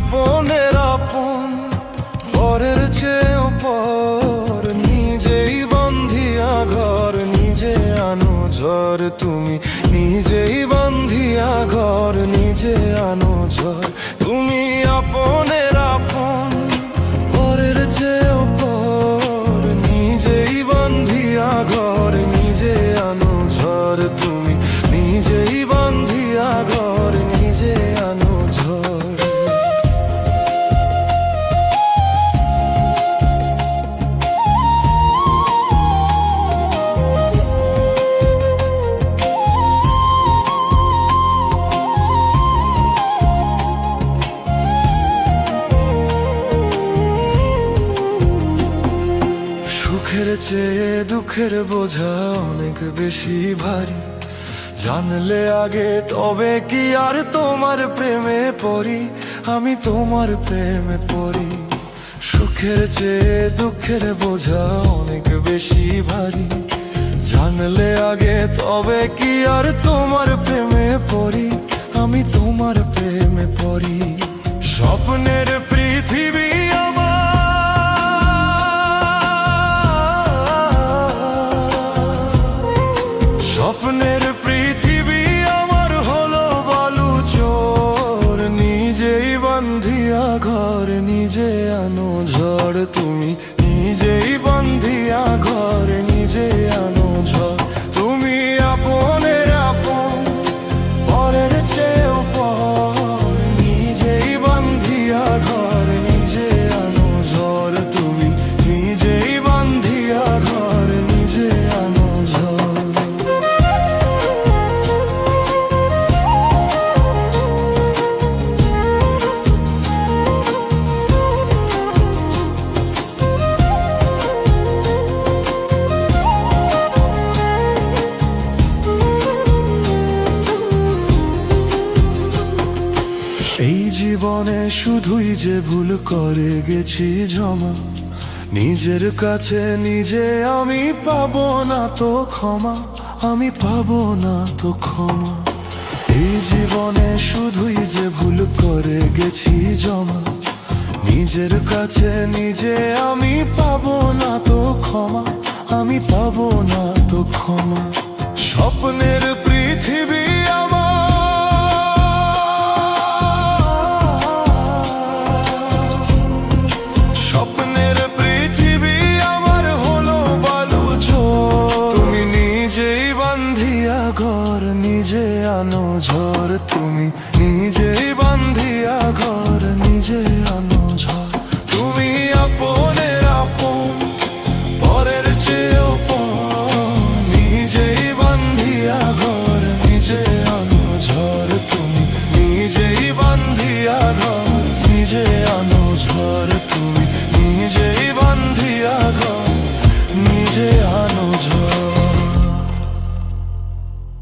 আপনের আপন, পরের চেয়েও পর, নিজেই বান্ধিয়া ঘর, নিজে আনো ঝড়। তুমি নিজেই বান্ধিয়া ঘর, নিজে আনো ঝড়। তুমি আপনের আপন, পরের চেয়েও পর, নিজেই বান্ধিয়া ঘর, নিজে আনো ঝড়। তুমি নিজেই বান্ধিয়া ঘর, নিজে আনো ঝড়। সুখের চেয়ে দুঃখের বোঝা অনেক বেশি ভারী, জানলে আগে তবে কি আর তোমার প্রেমে পড়ি, আমি তোমার প্রেমে পড়ি। সুখের চেয়ে দুঃখের বোঝা অনেক বেশি ভারী, জানলে আগে তবে কি আর তোমার প্রেমে পড়ি, আমি তোমার প্রেমে পড়ি। স্বপ্নের পৃথিবী স্বপ্নের পৃথিবী আমার হলো বালু চোর, নিজেই বান্ধিয়া ঘর, নিজে আনো ঝড়। তুমি নিজেই বান্ধিয়া ঘর, নিজে আনো ঝড়। তুমি আপনের আপন, পরের চেয়েও পর, নিজেই বান্ধিয়া ঘর, নিজে আনো ঝড়। তুমি নিজেই বান্ধিয়া ঘর, নিজে আনো ঝড়। এই জীবনে শুধুই যে ভুল করে গেছি জমা, নিজের কাছে নিজে আমি পাবো না তো ক্ষমা, আমি পাবো না তো ক্ষমা। এই জীবনে শুধুই যে ভুল করে গেছি জমা, নিজের কাছে নিজে আমি পাবো না তো ক্ষমা, আমি পাবো না তো ক্ষমা। স্বপ্নের পৃথিবী স্বপ্নের পৃথিবী আমার হলো বালু চোর, তুমি নিজেই বান্ধিয়া ঘর, নিজে আনো ঝড়। তুমি নিজেই বান্ধিয়া ঘর, নিজে আনো ঝড়। তুমি আপনের আপন, পরের চেয়েও পর, নিজেই বান্ধিয়া ঘর, নিজে আনো ঝড়। তুমি নিজেই বান্ধিয়া ঘর, নিজে